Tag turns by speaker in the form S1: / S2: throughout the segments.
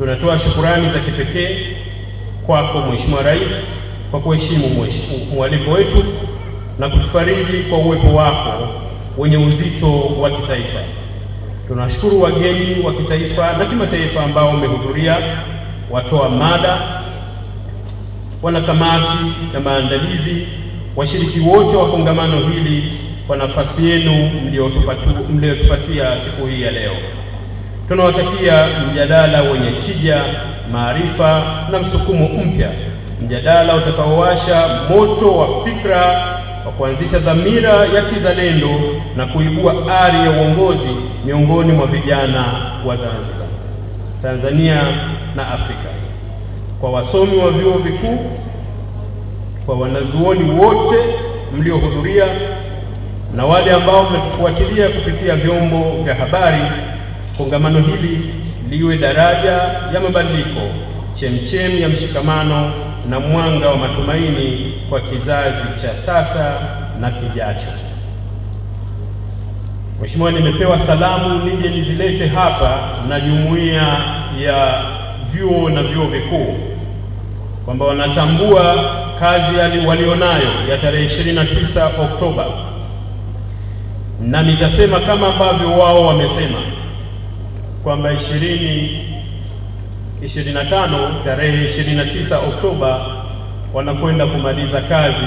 S1: Tunatoa shukurani za kipekee kwako Mheshimiwa Rais kwa kuheshimu mwaliko wetu na kutufariji kwa uwepo wako wenye uzito wa kitaifa. Tunashukuru wageni wa kitaifa na kimataifa ambao wamehudhuria, watoa mada, wanakamati na maandalizi, washiriki wote wa kongamano hili kwa nafasi yenu mliotupatia siku hii ya leo. Tunawatakia mjadala wenye tija, maarifa na msukumo mpya, mjadala utakaowasha moto wa fikra wa kuanzisha dhamira ya kizalendo na kuibua ari ya uongozi miongoni mwa vijana wa Zanzibar, Tanzania na Afrika. Kwa wasomi wa vyuo vikuu, kwa wanazuoni wote mliohudhuria na wale ambao mnatufuatilia kupitia vyombo vya habari, kongamano hili liwe daraja ya mabadiliko, chemchemi ya mshikamano na mwanga wa matumaini kwa kizazi cha sasa na kijacho. Mheshimiwa, nimepewa salamu nije nizilete hapa na jumuiya ya vyuo na vyuo vikuu kwamba wanatambua kazi walionayo ya tarehe 29 Oktoba, na nitasema kama ambavyo wao wamesema kwamba 2025 tarehe 29 Oktoba wanakwenda kumaliza kazi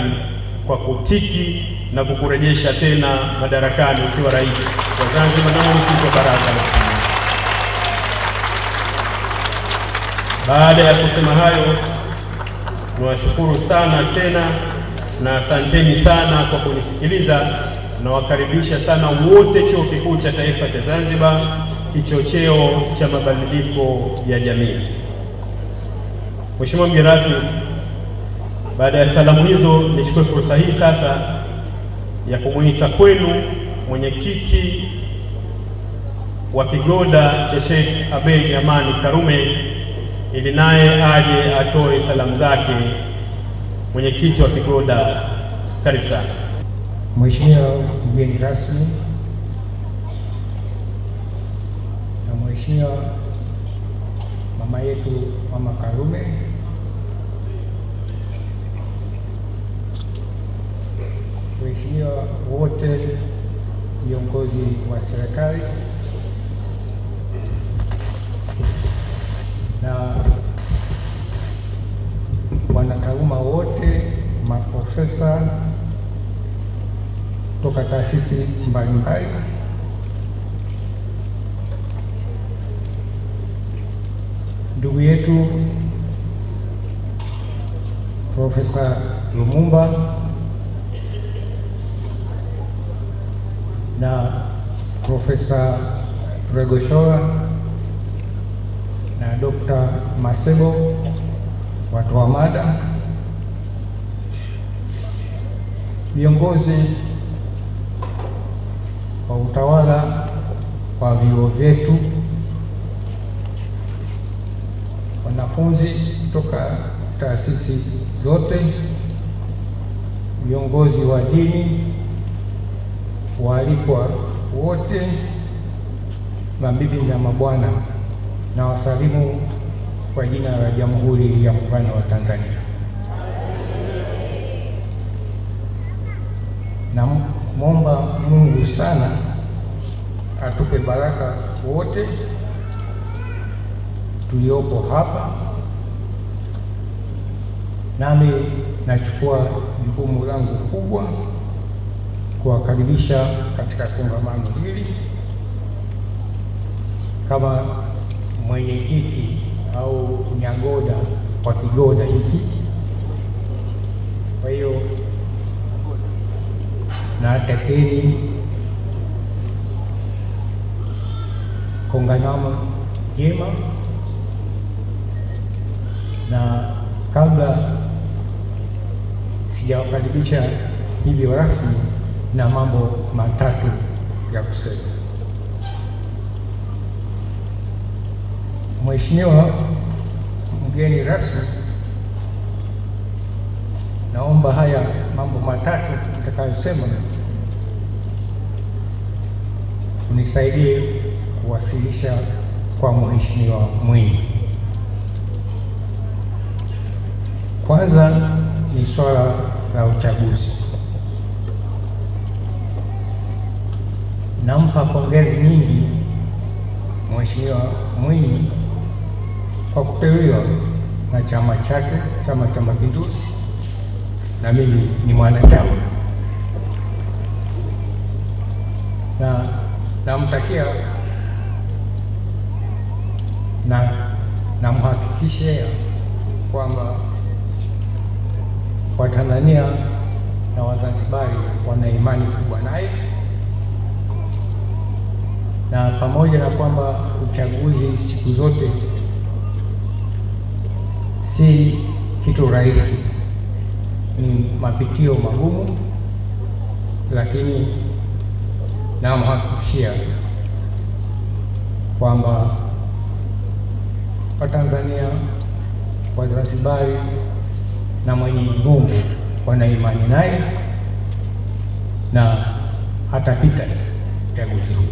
S1: kwa kutiki na kukurejesha tena madarakani ukiwa rais wa Zanzibar na mwenyekiti wa baraza la. Baada ya kusema hayo, niwashukuru sana tena na asanteni sana kwa kunisikiliza. Nawakaribisha sana wote Chuo Kikuu cha Taifa cha Zanzibar, kichocheo cha mabadiliko ya jamii. Mheshimiwa mgeni rasmi, baada ya salamu hizo, nichukue fursa hii sasa ya kumuita kwenu mwenyekiti wa Kigoda cha Sheikh Abeid Amani Karume ili naye aje atoe salamu zake. Mwenyekiti wa Kigoda, karibu sana.
S2: Mheshimiwa mgeni rasmi na Mheshimiwa mama yetu Mama Karume, Mheshimiwa wote viongozi wa serikali na wanataaluma wote, maprofesa kutoka taasisi mbalimbali, ndugu yetu Profesa Lumumba na Profesa Regoshola na Dr. Masebo, watoa mada, viongozi wa utawala wa vyuo vyetu, wanafunzi kutoka taasisi zote, viongozi wa dini, waalikwa wote, mabibi na mabwana, na wasalimu kwa jina la Jamhuri ya Muungano wa Tanzania. Na muomba Mungu sana atupe baraka wote tuliopo hapa. Nami nachukua jukumu langu kubwa kuwakaribisha katika kongamano hili kama mwenyekiti au nyagoda wa Kigoda hiki. Kwa hiyo natakieni kongamano jema, na kabla sijawakaribisha hivyo rasmi, na mambo matatu ya kusema. Mheshimiwa mgeni rasmi, naomba haya mambo matatu nitakayosema unisaidie kuwasilisha kwa Mheshimiwa Mwinyi. kwanza ni swala la uchaguzi. Nampa pongezi nyingi Mheshimiwa Mwinyi kwa kuteuliwa na chama chake, Chama cha Mapinduzi, na mimi ni mwanachama, na namtakia na namhakikishia kwamba Watanzania na Wazanzibari wana imani kubwa naye, na pamoja na kwamba uchaguzi siku zote si kitu rahisi, ni mapitio magumu, lakini namhakikishia kwamba Watanzania, Wazanzibari na Mwenyezi Mungu wana imani naye na atapita uchaguzi huu.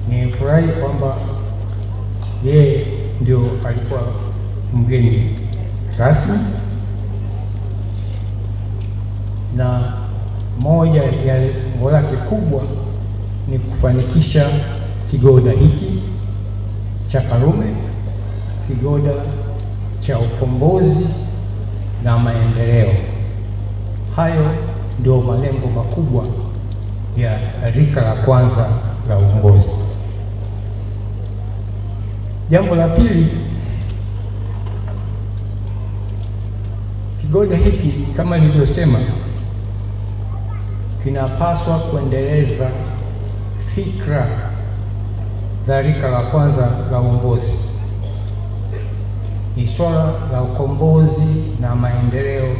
S2: Nifurahi kwamba yeye ndio alikuwa mgeni rasmi, na moja ya lengo lake kubwa ni kufanikisha kigoda hiki cha Karume, kigoda cha ukombozi na maendeleo. Hayo ndio malengo makubwa ya rika la kwanza la uongozi. Jambo la pili, kigoda hiki kama nilivyosema kinapaswa kuendeleza fikra za rika la kwanza la uongozi. Ni swala la ukombozi na maendeleo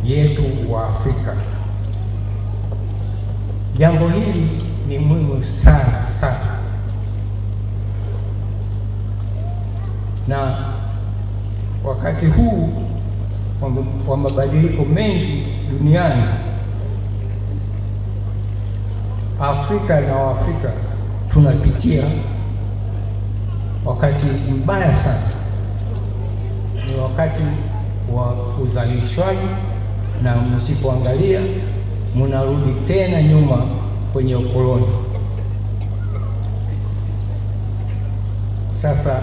S2: yetu wa Afrika. Jambo hili ni muhimu sana sana, na wakati huu wa mabadiliko mengi duniani, Afrika na Waafrika tunapitia wakati mbaya sana. Ni wakati wa uzalishwaji, na msipoangalia mnarudi tena nyuma kwenye ukoloni. Sasa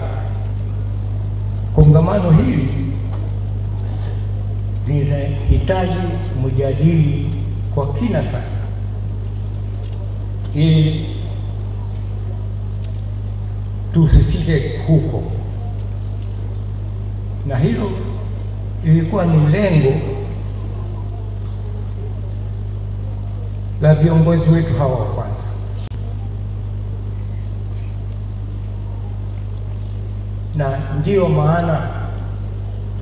S2: kongamano hili linahitaji mjadili kwa kina sana, ili tusifike huko, na hilo ilikuwa ni lengo la viongozi wetu hawa wa kwanza. Na ndiyo maana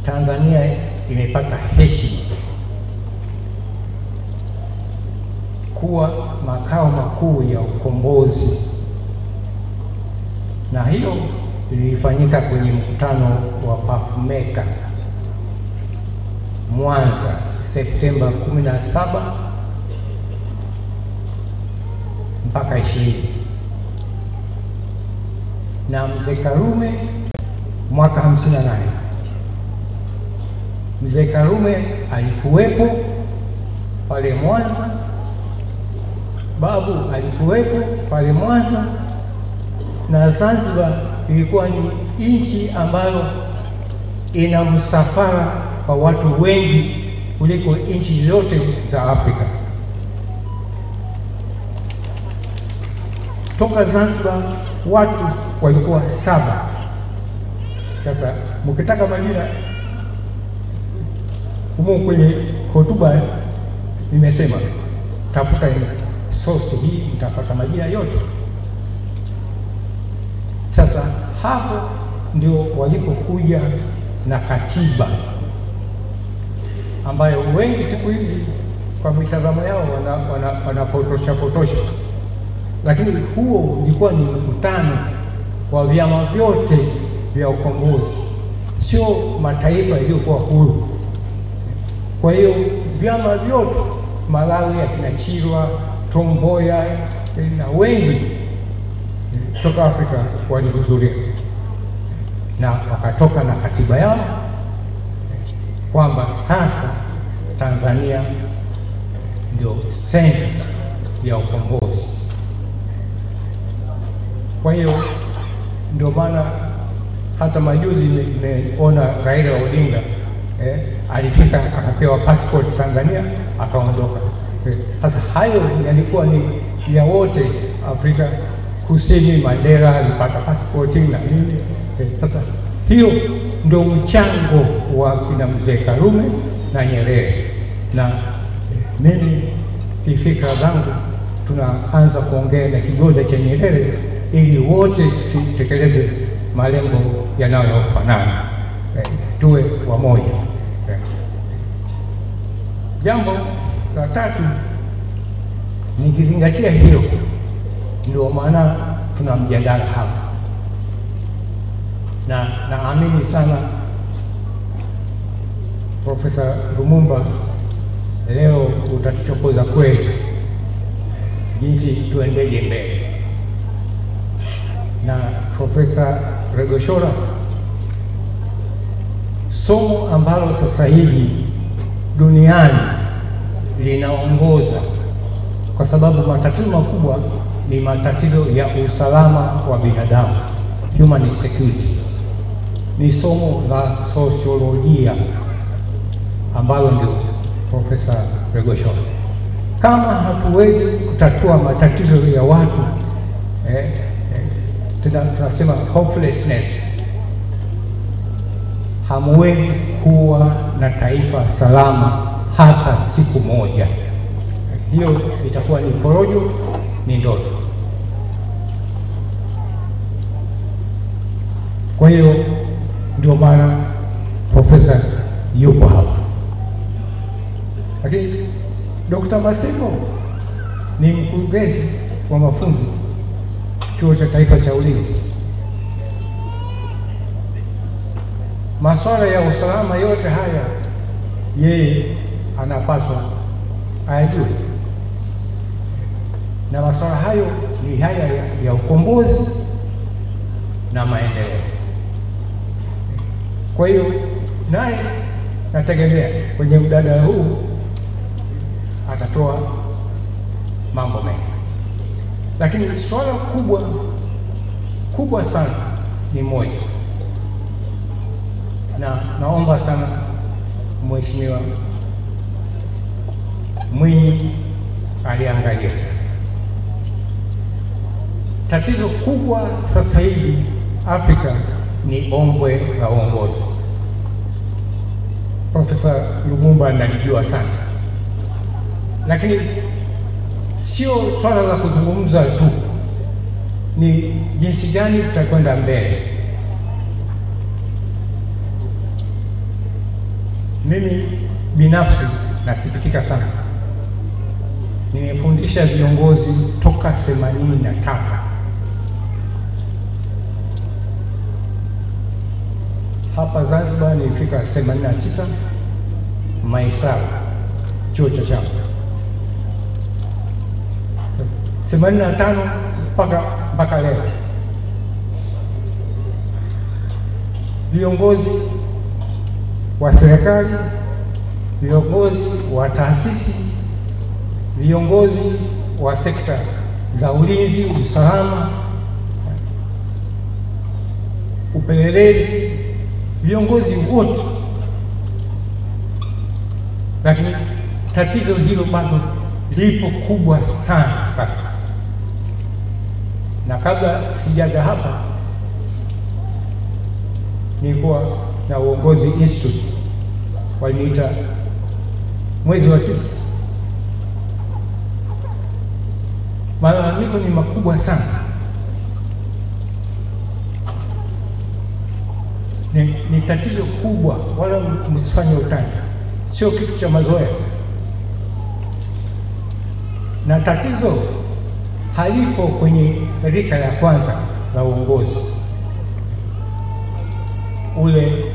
S2: Tanzania imepata heshima kuwa makao makuu ya ukombozi, na hilo lilifanyika kwenye mkutano wa Papumeka Mwanza Septemba 17 mpaka 20, na Mzee Karume mwaka 58. Mzee Karume alikuwepo pale Mwanza, Babu alikuwepo pale Mwanza, na Zanzibar ilikuwa ni nchi ambayo ina msafara wa watu wengi kuliko nchi zote za Afrika. Toka Zanzibar watu walikuwa 7. Sasa mkitaka majina, humo kwenye hotuba nimesema tafuta source hii, mtapata majina yote. Sasa hapo ndio walipokuja na katiba ambayo wengi siku hizi kwa mitazamo yao wanapotosha, lakini huo ulikuwa ni mkutano wa vyama vyote vya ukombozi, sio mataifa yaliyokuwa huru. Kwa hiyo vyama vyote, Malawi akina Chirwa, Tom Mboya na wengi kutoka Afrika walihudhuria, na wakatoka na katiba yao kwamba sasa Tanzania ndio senta ya ukombozi. Kwa hiyo ndio maana hata majuzi nimeona Raila Odinga alifika akapewa passport Tanzania akaondoka. Sasa hayo yalikuwa ni ya wote Afrika Kusini. Mandela alipata passport na nini. Sasa hiyo ndio mchango wa kina mzee Karume na Nyerere, na mimi kifikra zangu tunaanza kuongea na kigoda cha Nyerere ili wote tutekeleze malengo yanayofanana, tuwe wamoja. Jambo la tatu, nikizingatia hilo, ndio maana tuna mjadala hapa, na naamini sana Profesa Lumumba leo utatuchokoza kweli jinsi tuendeje mbele. Na Profesa Regoshora, somo ambalo sasa hivi duniani linaongoza, kwa sababu matatizo makubwa ni matatizo ya usalama wa binadamu, human security, ni somo la sosiolojia ambalo ndio Profesa Regoshora. Kama hatuwezi kutatua matatizo ya watu, tunasema hopelessness, hamwezi kuwa na taifa salama hata siku moja. Hiyo itakuwa ni porojo, ni ndoto. Kwa hiyo ndio maana profesa yuko hapa. Lakini Dr. Maseko ni mkurugenzi wa mafunzo Chuo cha Taifa cha Ulinzi. Masuala ya usalama yote haya yeye anapaswa ayajue, na masuala hayo ni haya ya ukombozi na maendeleo. Kwa hiyo naye nategemea kwenye mjadala huu atatoa mambo mengi, lakini swala kubwa sana ni moja, na naomba sana Mheshimiwa Mwinyi aliangalia sana. Tatizo kubwa sasa hivi Afrika ni ombwe la uongozi. Profesa Lumumba analijua sana, lakini sio swala la kuzungumza tu, ni jinsi gani tutakwenda mbele. Mimi binafsi nasikitika sana, nimefundisha viongozi toka 85. Hapa Zanzibar nilifika 86 Maisara chuo cha chama, 85 mpaka leo. Viongozi wa serikali, viongozi wa taasisi, viongozi wa sekta za ulinzi, usalama, upelelezi, viongozi wote. Lakini tatizo hilo bado lipo kubwa sana sasa. Na kabla sijaja hapa nilikuwa na Uongozi Institute, waliniita mwezi wa 9. Malalamiko ni makubwa sana, ni tatizo kubwa, wala msifanye utani, sio kitu cha mazoea. Na tatizo halipo kwenye rika ya kwanza la uongozi, ule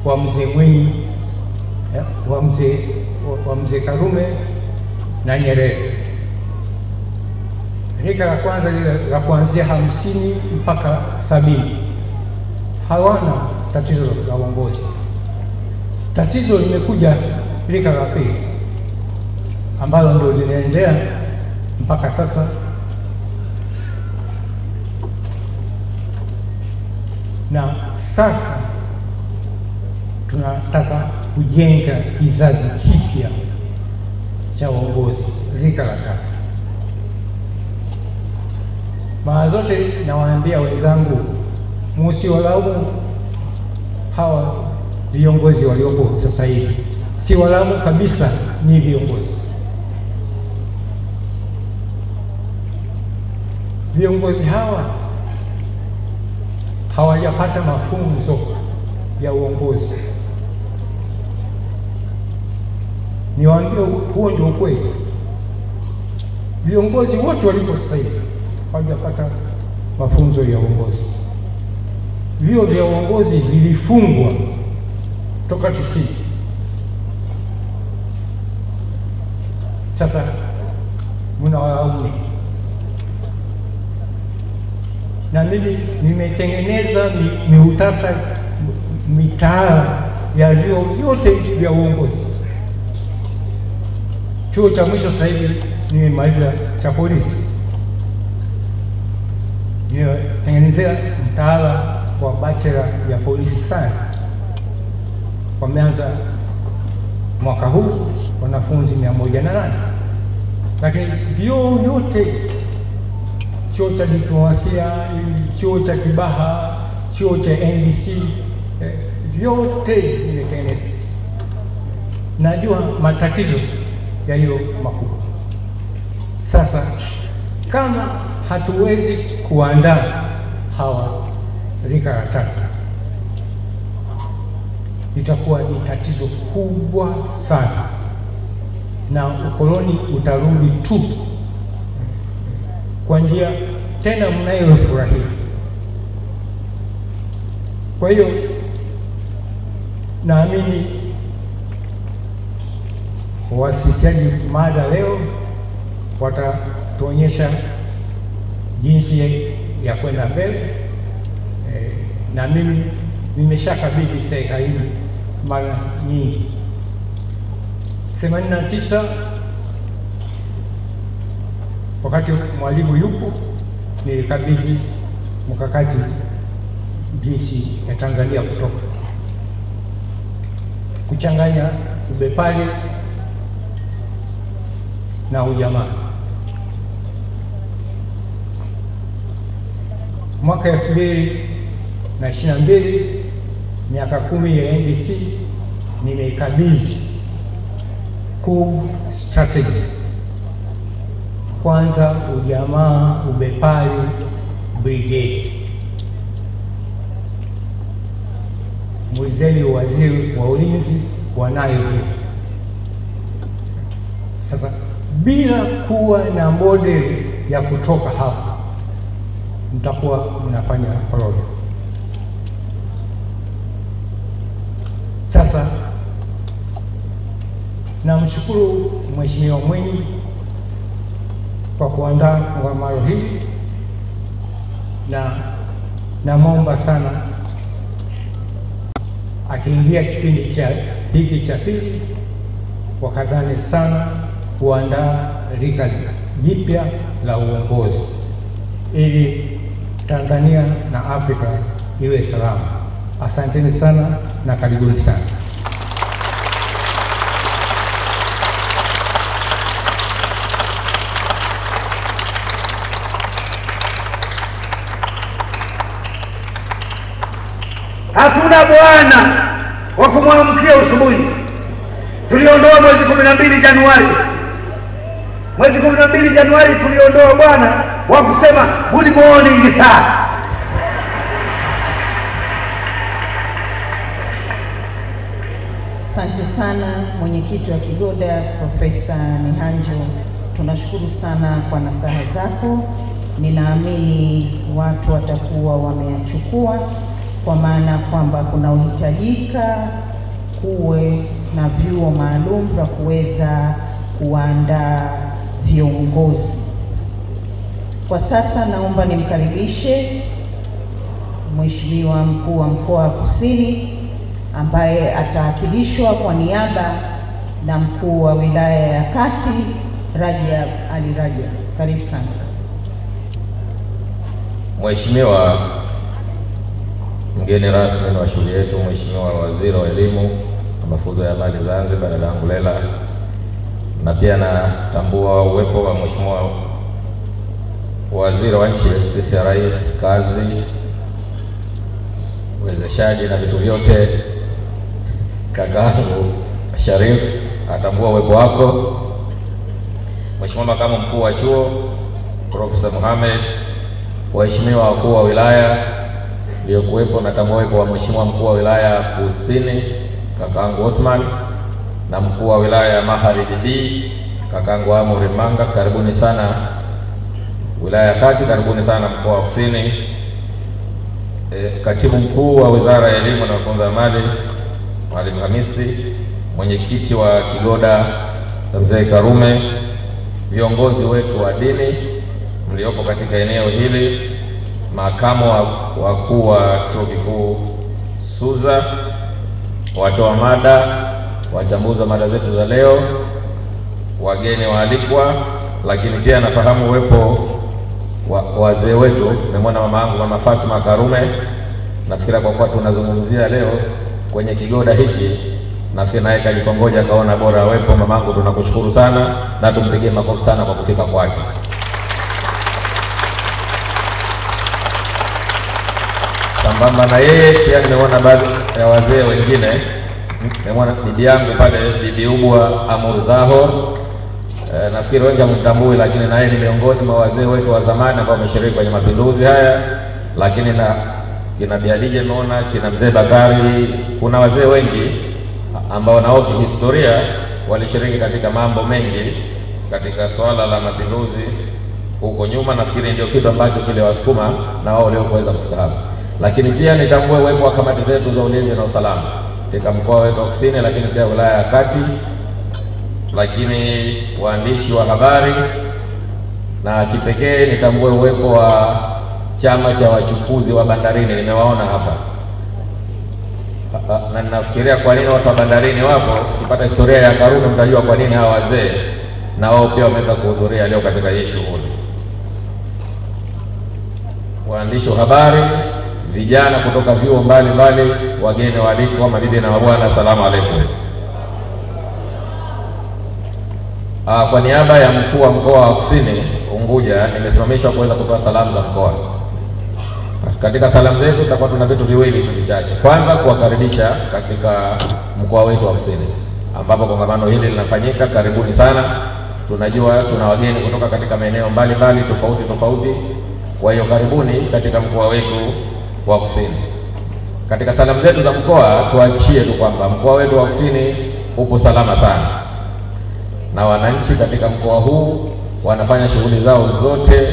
S2: wa mzee Mwinyi, wa mzee Karume na Nyerere. Rika la kwanza lile la kuanzia 50 mpaka 70 hawana tatizo la uongozi. Tatizo limekuja rika la pili ambalo ndio linaendelea mpaka sasa, na sasa tunataka kujenga kizazi kipya cha uongozi, rika la tatu. Mara zote nawaambia wenzangu, msiwalaumu hawa viongozi waliopo sasa hivi. Si walaumu kabisa, ni viongozi. Viongozi hawa hawajapata mafunzo ya uongozi. Niwaambie, huo ndio ukweli. Viongozi wote walipo sasa hivi hawajapata mafunzo ya uongozi. Vyuo vya uongozi vilifungwa toka 90. Sasa mnawalaumu. Na mimi nimetengeneza mihutasari mitaala ya vyuo vyote vya uongozi. Chuo cha mwisho sasa hivi nimemaliza cha polisi. Nimetengenezea mtaala wa bachelor ya police science. Wameanza mwaka huu wanafunzi 108. Lakini vyuo vyote, chuo cha diplomasia, chuo cha Kibaha, chuo cha NBC, vyote nimetengeneza. Najua matatizo ya hiyo makubwa. Sasa kama hatuwezi kuandaa hawa rika la tatu, itakuwa ni tatizo kubwa sana, na ukoloni utarudi tu kwa njia tena mnayofurahia. Kwa hiyo naamini wasikiaji mada leo watatuonyesha jinsi ya kwenda mbele. Na mimi nimeshakabidhi serikali hii mara nyingi. 89 wakati Mwalimu yupo, nilikabidhi mkakati jinsi ya Tanzania kutoka kuchanganya ubepari na ujamaa. Mwaka 2022, miaka 10 ya NDC, nimeikabidhi kuu strategy. Kwanza ujamaa, ubepari brigade. Mwizeni waziri wa ulinzi wanayo hiyo. Sasa bila kuwa na model ya kutoka hapa, mtakuwa mnafanya porojo. Sasa namshukuru Mheshimiwa Mwinyi kwa kuandaa kongamano hili, na namwomba sana akiingia kipindi cha hiki cha pili wakadhani sana kuandaa rika jipya la uongozi ili Tanzania na Afrika iwe salama. Asanteni sana na karibuni sana.
S3: Hakuna bwana wa kumwamkia usubuhi. Tuliondoa mwezi 12 Januari. Mwezi 12 Januari tuliondoa bwana wa kusema good morning sir.
S4: Asante sana mwenyekiti wa Kigoda Profesa Mihanjo, tunashukuru sana kwa nasaha zako. Ninaamini watu watakuwa wameyachukua, kwa maana kwamba kuna uhitajika kuwe na vyuo maalum vya kuweza kuandaa viongozi. Kwa sasa naomba nimkaribishe Mheshimiwa Mkuu wa Mkoa wa Kusini ambaye atawakilishwa kwa niaba na Mkuu wa Wilaya ya Kati Rajab Ali Rajab. Karibu sana.
S5: Mheshimiwa mgeni rasmi wa shughuli yetu, Mheshimiwa Waziri wa Elimu na Mafunzo ya Amali Zanzibar, dada Ngulela, na pia natambua uwepo wa Mheshimiwa Waziri wa Nchi, Ofisi ya Rais, Kazi, Uwezeshaji na vitu vyote, kakaangu Sharif, atambua uwepo wako. Mheshimiwa Makamu Mkuu wa Chuo Profesa Mohamed, waheshimiwa wakuu wa wilaya waliokuwepo, natambua uwepo wa Mheshimiwa Mkuu wa Wilaya Kusini kakaangu Othman, na Mkuu wa Wilaya ya Magharibi B kakaangu Amuri Manga. Karibuni sana Wilaya ya Kati, karibuni sana Mkoa wa Kusini. Katibu Mkuu wa Wizara ya Elimu na Mafunzo ya Amali Mwalimu Hamisi, mwenyekiti wa Kigoda Mzee Karume, viongozi wetu wa dini mliopo katika eneo hili, makamu wakuu wa Chuo Kikuu Suza, watoa mada, wachambuzi wa mada zetu za leo, wageni waalikwa, lakini pia nafahamu uwepo wazee wetu. Nimemwona mama yangu Mama Fatuma Karume, nafikiri kwa kuwa tunazungumzia leo kwenye kigoda hichi, nafikiri naye kajikongoja akaona bora awepo. Mamangu, tunakushukuru sana na tumpigie makofi sana kwa kufika kwake. Sambamba na yeye pia nimeona baadhi ya wazee wengine. Nimeona bibi yangu pale, Bibi Ubwa Amurzaho, nafikiri wengi hamtambui, lakini naye ni miongoni mwa wazee wetu wa zamani ambao wameshiriki kwenye mapinduzi haya. Lakini na kina Biadije Nona, kina Mzee Bakari, kuna wazee wengi ambao nao kihistoria walishiriki katika mambo mengi katika swala la mapinduzi huko nyuma. Nafikiri ndio kitu ambacho kiliwasukuma na wao leo kuweza kufika hapa. Lakini pia nitambue uwepo wa kamati zetu za ulinzi na usalama katika mkoa wetu wa Kusini, lakini pia wilaya ya Kati, lakini waandishi wa habari, na kipekee nitambue uwepo wa chama cha wachukuzi wa bandarini. Nimewaona hapa na ninafikiria kwa nini watu wa bandarini wapo. Ukipata historia ya Karume mtajua kwa nini hawa wazee na wao pia wameweza kuhudhuria leo katika hii shughuli. Waandishi wa habari, vijana kutoka vyuo mbalimbali, wageni waalikwa, mabibi na mabwana, asalamu alaykum. Kwa niaba ya mkuu wa mkoa wa Kusini Unguja, nimesimamishwa kuweza kutoa salamu za mkoa. Katika salamu zetu tutakuwa tuna vitu viwili vichache. Kwanza, kuwakaribisha katika mkoa wetu wa Kusini ambapo kongamano hili linafanyika. Karibuni sana. Tunajua tuna wageni kutoka katika maeneo mbalimbali tofauti. Kwa hiyo karibuni katika mkoa wetu wa Kusini. Katika salamu zetu za mkoa tuachie tu kwamba mkoa wetu wa Kusini upo salama sana, na wananchi katika mkoa huu wanafanya shughuli zao zote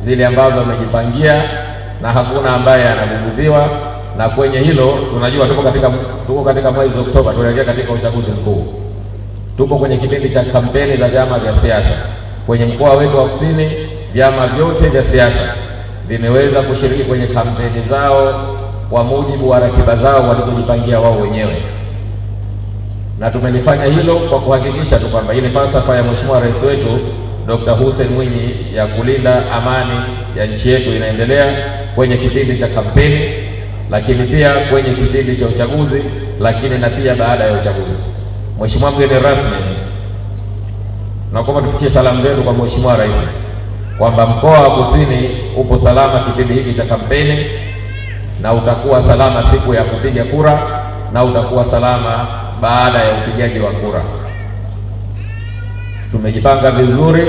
S5: zile ambazo wamejipangia na hakuna ambaye anabugudhiwa. Na kwenye hilo tunajua tuko katika mwezi Oktoba, tunaelekea katika uchaguzi mkuu. Tupo kwenye kipindi cha kampeni za vyama vya siasa. Kwenye mkoa wetu wa Kusini vyama vyote vya siasa vimeweza kushiriki kwenye kampeni zao kwa mujibu wa ratiba zao walizojipangia wao wenyewe, na tumelifanya hilo kwa kuhakikisha tu kwamba ile falsafa ya Mheshimiwa Rais wetu Dr. Hussein Mwinyi ya kulinda amani ya nchi yetu inaendelea kwenye kipindi cha kampeni, lakini pia kwenye kipindi cha uchaguzi, lakini na pia baada ya uchaguzi. Mheshimiwa mgeni rasmi, naomba tufikie salamu zetu kwa Mheshimiwa Rais kwamba mkoa wa Kusini upo salama kipindi hiki cha kampeni, na utakuwa salama siku ya kupiga kura, na utakuwa salama baada ya upigaji wa kura. Tumejipanga vizuri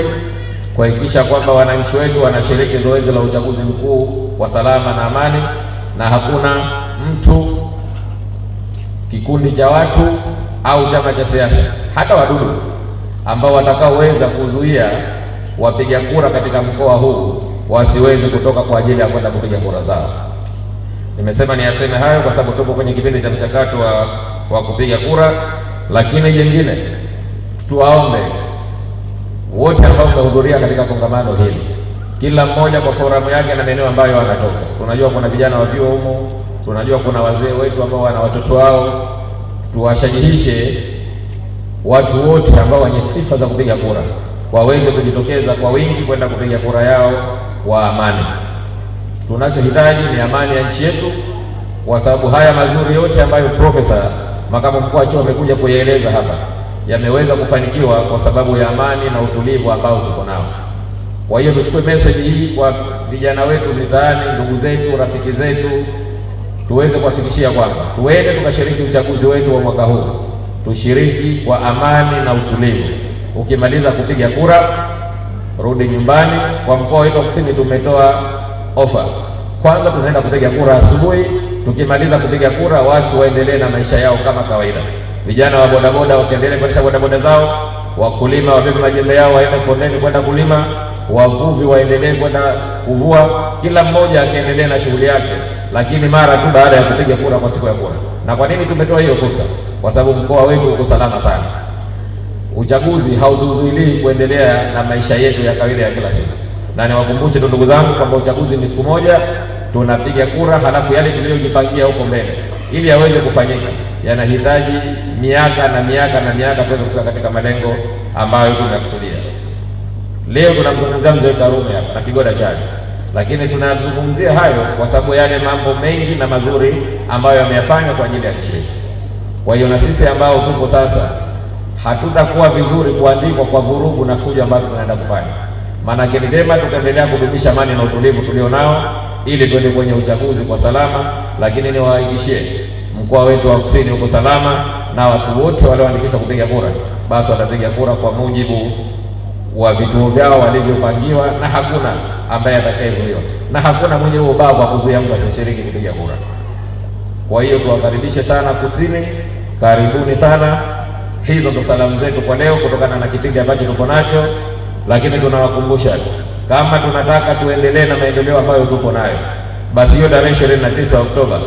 S5: kuhakikisha kwamba wananchi wetu wanashiriki zoezi la uchaguzi mkuu kwa salama na amani, na hakuna mtu, kikundi cha watu au chama cha siasa, hata wadudu ambao watakaoweza kuzuia wapiga kura katika mkoa huu wasiweze kutoka kwa ajili ya kwenda kupiga kura zao. Nimesema niyaseme hayo kwa sababu tupo kwenye kipindi cha mchakato wa kupiga kura. Lakini jingine, tuwaombe wote ambao mmehudhuria katika kongamano hili, kila mmoja kwa foramu yake na maeneo ambayo anatoka. Tunajua kuna vijana wa vyuo humu, tunajua kuna wazee wetu ambao wana watoto wao. Tuwashajihishe watu wote ambao wenye sifa za kupiga kura waweze kujitokeza kwa wingi kwenda kupiga kura yao kwa amani. Tunachohitaji ni amani ya nchi yetu, kwa sababu haya mazuri yote ambayo Profesa Makamu Mkuu wa Chuo amekuja kuyaeleza hapa yameweza kufanikiwa kwa sababu ya amani na utulivu ambao tuko nao. Kwa hiyo tuchukue message hii kwa vijana wetu mitaani, ndugu zetu, rafiki zetu, tuweze kuwafikishia kwamba tuende tukashiriki uchaguzi wetu wa mwaka huu, tushiriki kwa amani na utulivu. Ukimaliza kupiga kura, rudi nyumbani. Kwa mkoa wetu wa Kusini tumetoa ofa. Kwanza tunaenda kupiga kura asubuhi, tukimaliza kupiga kura watu waendelee na maisha yao kama kawaida. Vijana wa bodaboda wakiendelee kuendesha bodaboda zao, wakulima wabebe majembe yao waende kondeni kwenda kulima, wavuvi waendelee kwenda kuvua, kila mmoja akiendelee na shughuli yake, lakini mara tu baada ya kupiga kura kwa siku ya kura. Na kwa nini tumetoa hiyo fursa? Kwa sababu mkoa wetu uko salama sana. Uchaguzi hautuzuilii kuendelea na maisha yetu ya kawaida ya kila siku. Na niwakumbushe ndugu zangu kwamba uchaguzi ni siku moja, tunapiga kura, halafu yale tuliyojipangia huko mbele ili yaweze kufanyika yanahitaji miaka na miaka na miaka tuweze kufika katika malengo ambayo tumekusudia. Leo tunamzungumzia Mzee Karume hapa na kigoda chake, lakini tunazungumzia hayo kwa sababu yale mambo mengi na mazuri ambayo yameyafanya kwa ajili ya nchi yetu. Kwa hiyo na sisi ambao tupo sasa, hatutakuwa vizuri kuandikwa kwa vurugu na fujo ambazo tunaenda kufanya. Maana ni vyema tukaendelea kudumisha amani na utulivu tulionao ili tuende kwenye uchaguzi kwa salama. Lakini niwahakikishie mkoa wetu wa Kusini uko salama, na watu wote walioandikishwa kupiga kura basi watapiga kura kwa mujibu wa vituo vyao walivyopangiwa, na hakuna ambaye atakayezuiwa, na hakuna mwenye ubavu wa kuzuia mtu asishiriki kupiga kura. Kwa hiyo tuwakaribishe sana Kusini, karibuni sana. Hizo ndo salamu zetu kwa leo kutokana na kipindi ambacho tuko nacho, lakini tunawakumbusha kama tunataka tuendelee na maendeleo ambayo tuko nayo, basi hiyo tarehe 29 Oktoba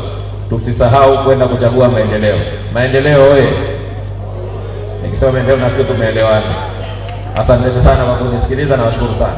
S5: tusisahau kwenda kuchagua maendeleo. Maendeleo wewe, nikisema maendeleo nafikiri tumeelewana. Asante sana kwa kunisikiliza na washukuru sana.